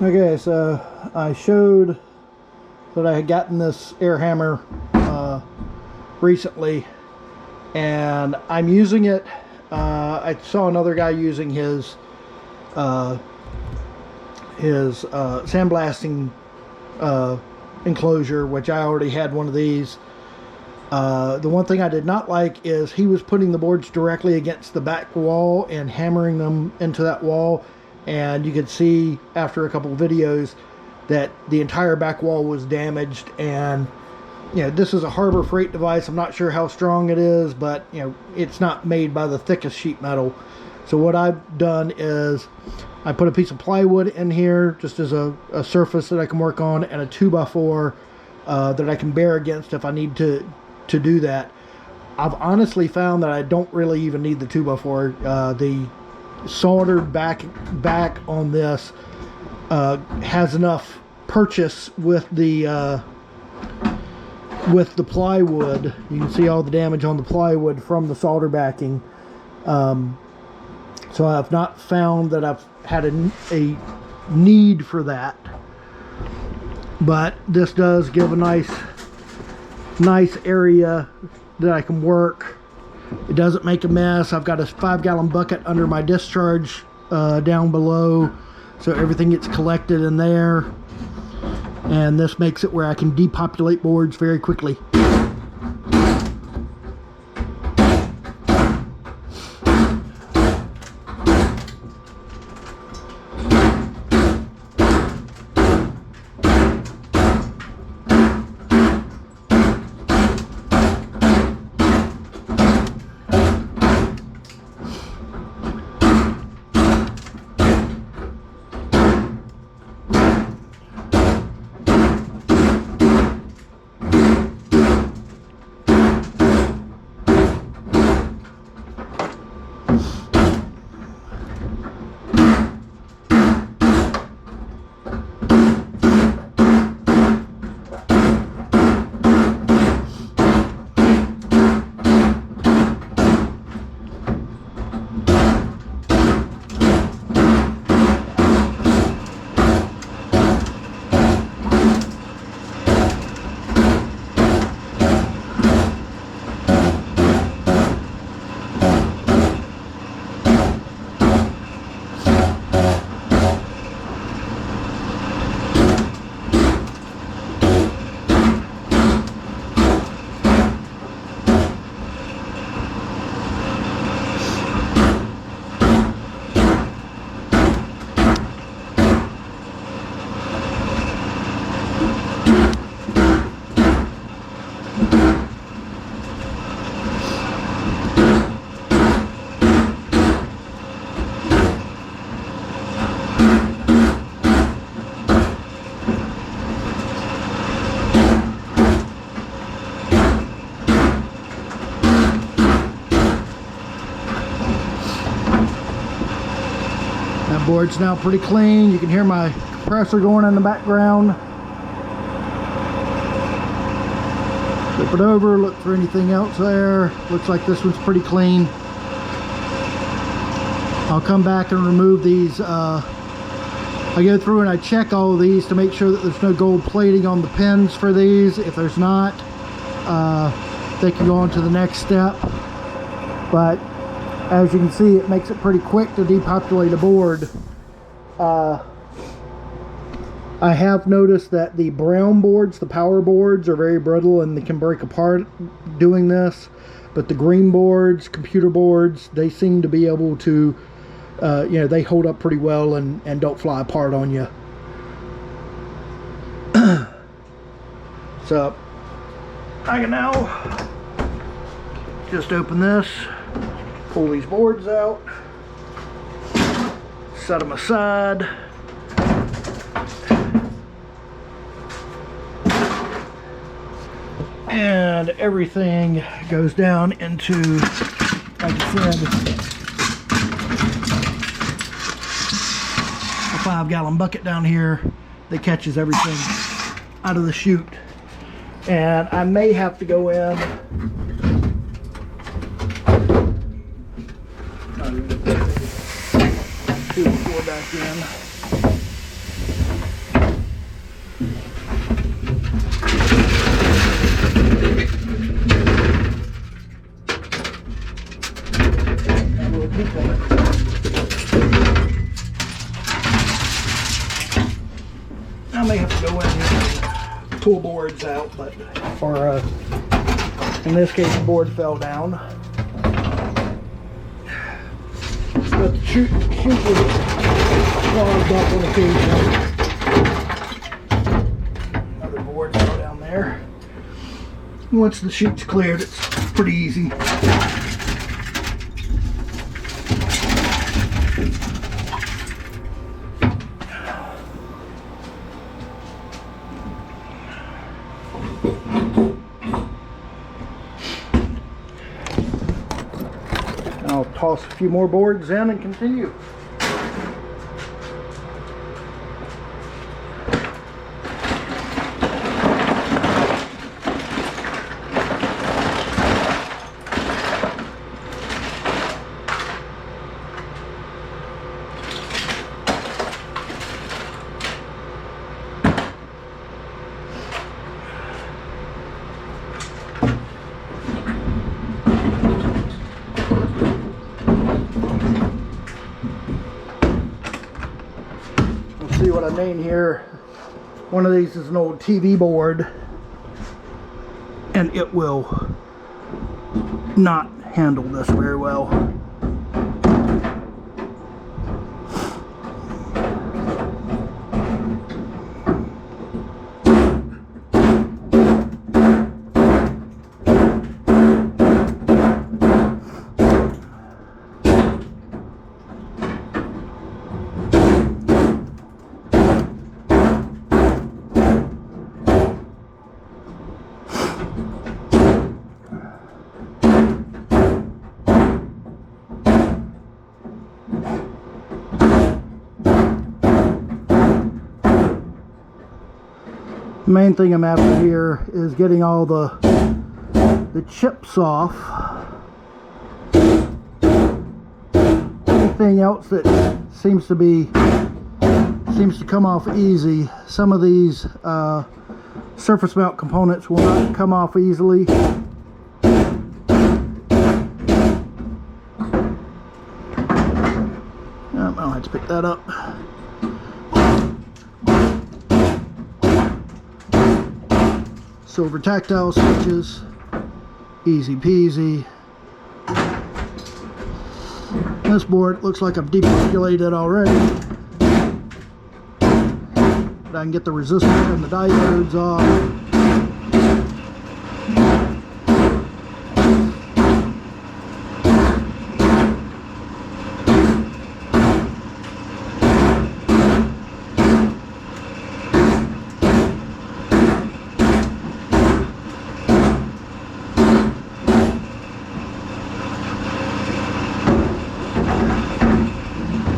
Okay, so I showed that I had gotten this air hammer recently, and I'm using it. I saw another guy using his sandblasting enclosure, which I already had one of these. The one thing I did not like is he was putting the boards directly against the back wall and hammering them into that wall. And you could see after a couple of videos that the entire back wall was damaged. And you know, this is a Harbor Freight device. I'm not sure how strong it is, but you know, it's not made by the thickest sheet metal. So what I've done is I put a piece of plywood in here just as a surface that I can work on, and a 2x4 that I can bear against if I need to do that. I've honestly found that I don't really even need the 2x4. The soldered back on this has enough purchase with the plywood. You can see all the damage on the plywood from the solder backing. So I've not found that I've had a need for that, but this does give a nice area that I can work. It doesn't make a mess. I've got a 5-gallon bucket under my discharge down below, so everything gets collected in there, and this makes it where I can depopulate boards very quickly. That board's now pretty clean. You can hear my compressor going in the background. Flip it over, look for anything else there. Looks like this one's pretty clean. I'll come back and remove these. I go through and I check all of these to make sure that there's no gold plating on the pins for these. If there's not, they can go on to the next step. But as you can see, it makes it pretty quick to depopulate a board. I have noticed that the brown boards, the power boards, are very brittle and they can break apart doing this. But the green boards, computer boards, they seem to be able to, you know, they hold up pretty well and don't fly apart on you. So I can now just open this. Pull these boards out, set them aside. And everything goes down into, like I said, a 5-gallon bucket down here that catches everything out of the chute. And I may have to go in. Two more back in. I may have to go in here and pull boards out, but in this case the board fell down. But the chute was clogged up on occasion. Another board fell down there. Once the chute's cleared, it's pretty easy. I'll toss a few more boards in and continue. See what I mean here. One of these is an old TV board, and it will not handle this very well. The main thing I'm after here is getting all the chips off. Anything else that seems to come off easy. Some of these surface mount components will not come off easily. I'll have to pick that up. Silver tactile switches, easy peasy. This board looks like I've depopulated already, but I can get the resistor and the diodes off.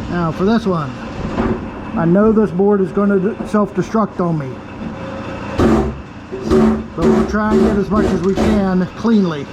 Now for this one, I know this board is going to self-destruct on me, but we'll try and get as much as we can cleanly.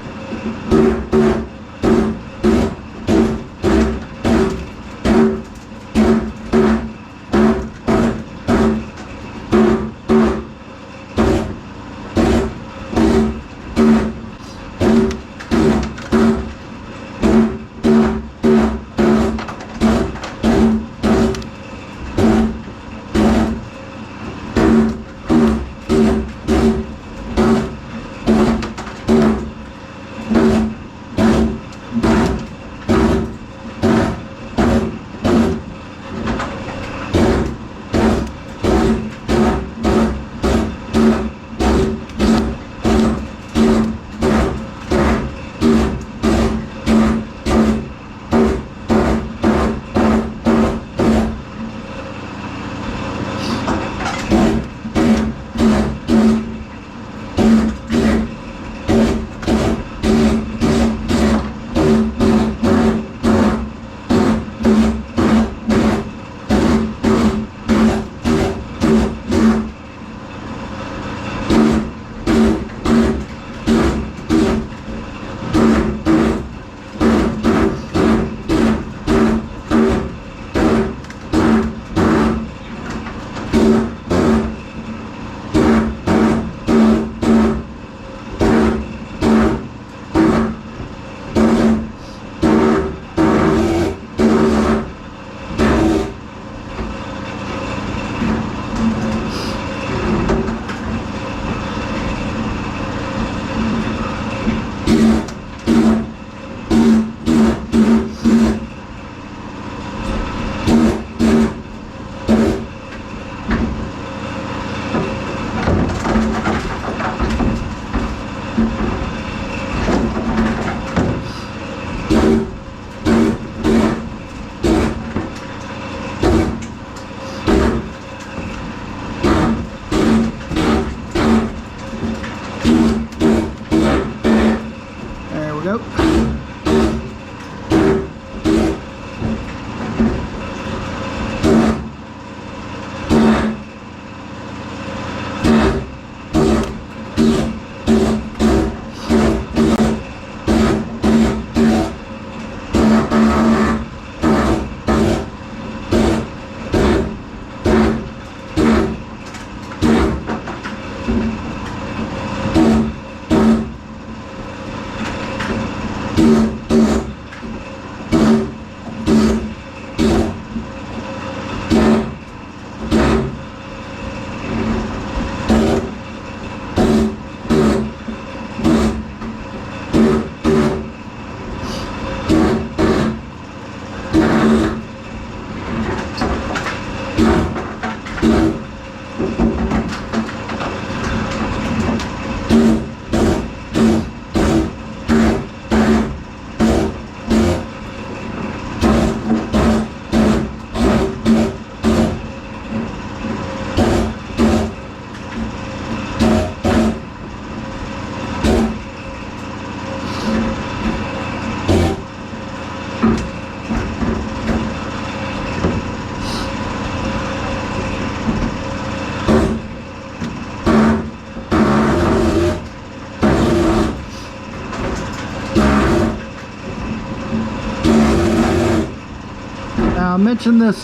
Now I mentioned this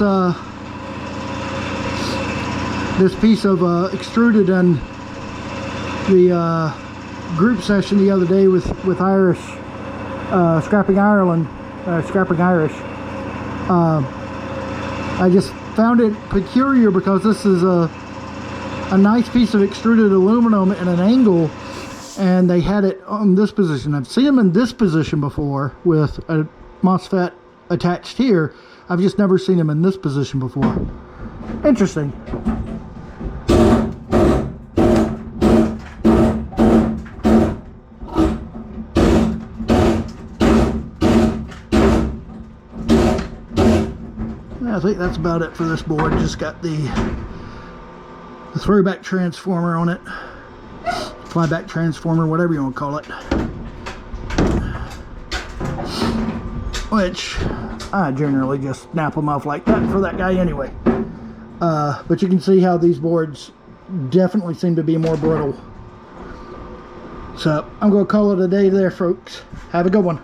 this piece of extruded in the group session the other day with Irish Scrapping Ireland, Scrapping Irish. I just found it peculiar because this is a nice piece of extruded aluminum at an angle, and they had it on this position. I've seen them in this position before with a MOSFET attached here. I've just never seen them in this position before. Interesting. I think that's about it for this board. Just got the throwback transformer on it, flyback transformer, whatever you want to call it, which I generally just snap them off like that for that guy anyway. But you can see how these boards definitely seem to be more brittle. So I'm going to call it a day there, folks. Have a good one.